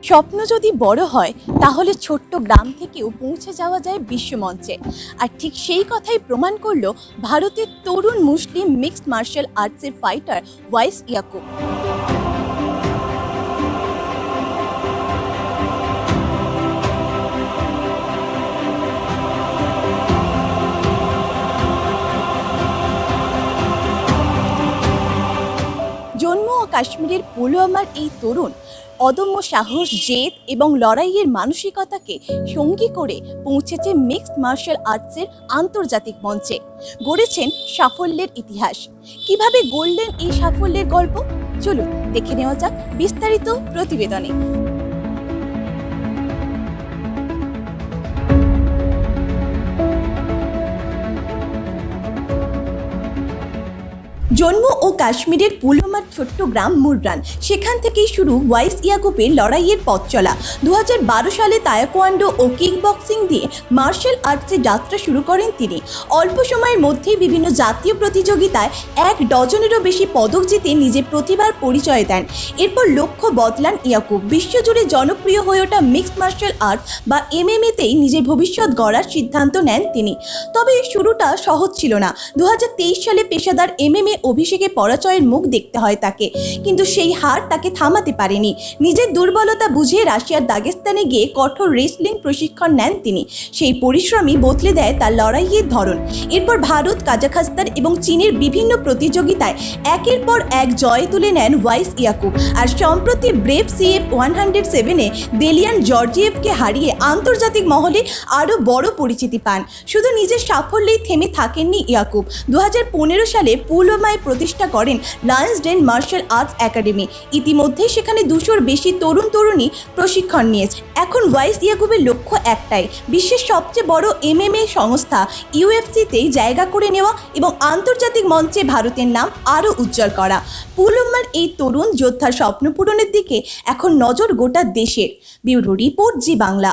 স্বপ্ন যদি বড় হয় তাহলে ছোট্ট গ্রাম থেকেও পৌঁছে যাওয়া যায় বিশ্বমঞ্চে। আর ঠিক সেই কথাই প্রমাণ করলো ভারতের তরুণ মুসলিম মিক্সড মার্শাল আর্টসের ফাইটার ওয়াইস ইয়াকুব। জম্মু ও কাশ্মীরের পুলওয়ামার এই তরুণ অদম্য সাহস, জেদ এবং লড়াইয়ের মানসিকতাকে সঙ্গী করে পৌঁছেছে মিক্সড মার্শাল আর্টসের আন্তর্জাতিক মঞ্চে, গড়েছেন সাফল্যের ইতিহাস। কিভাবে গড়লেন এই সাফল্যের গল্প, চলুন দেখে নেওয়া যাক বিস্তারিত প্রতিবেদনে। জম্মু ও কাশ্মীরের পুলওয়ামার ছোট্ট গ্রাম মুররান, সেখান থেকেই শুরু ওয়াইস ইয়াকুবের লড়াইয়ের পথ চলা। 2012 সালে তায়কোয়ান্ডো ও কিক বক্সিং দিয়ে মার্শাল আর্টসের যাত্রা শুরু করেন তিনি। অল্প সময়ের মধ্যেই বিভিন্ন জাতীয় প্রতিযোগিতায় 1 ডজনেরও বেশি পদক জিতে নিজের প্রতিভার পরিচয় দেন। এরপর লক্ষ্য বদলান ইয়াকুব। বিশ্বজুড়ে জনপ্রিয় হয়ে ওঠা মিক্সড মার্শাল আর্ট বা MMA-তেই নিজের ভবিষ্যৎ গড়ার সিদ্ধান্ত নেন তিনি। তবে শুরুটা সহজ ছিল না। 2023 সালে পেশাদার MMA অভিষেকে পরাজয়ের মুখ দেখতে হয় তাকে, কিন্তু সেই হার তাকে থামাতে পারেনি। নিজের দুর্বলতা বুঝে রাশিয়ার দাগেস্তানে গিয়ে কঠোর রেসলিং প্রশিক্ষণ নেন তিনি। সেই পরিশ্রমই বদলে দেয় তার লড়াইয়ের ধরন। এরপর ভারত, কাজাখস্তান এবং চীনের বিভিন্ন প্রতিযোগিতায় একের পর এক জয় তুলে নেন ওয়াইস ইয়াকুব। আর সম্প্রতি ব্রেভ CF 107-এ দেলিয়ান জর্জিয়েভকে হারিয়ে আন্তর্জাতিক মহলে আরও বড় পরিচিতি পান। শুধু নিজের সাফল্যেই থেমে থাকেননি ইয়াকুব। 2015 সালে পুলওয়ামায় প্রতিষ্ঠা করেন লায়ন্সডেন মার্শাল আর্টস একাডেমি। ইতিমধ্যে সেখানে 200-র বেশি তরুণ তরুণী প্রশিক্ষণ নিয়েছে। এখন ওয়াইস ইয়াকুবের লক্ষ্য একটাই, বিশ্বের সবচেয়ে বড় MMA সংস্থা UFC-তেই জায়গা করে নেওয়া এবং আন্তর্জাতিক মঞ্চে ভারতের নাম আরও উজ্জ্বল করা। পুলওয়ামার এই তরুণ যোদ্ধার স্বপ্ন পূরণের দিকে এখন নজর গোটা দেশের। ব্যুরো রিপোর্ট, জি বাংলা।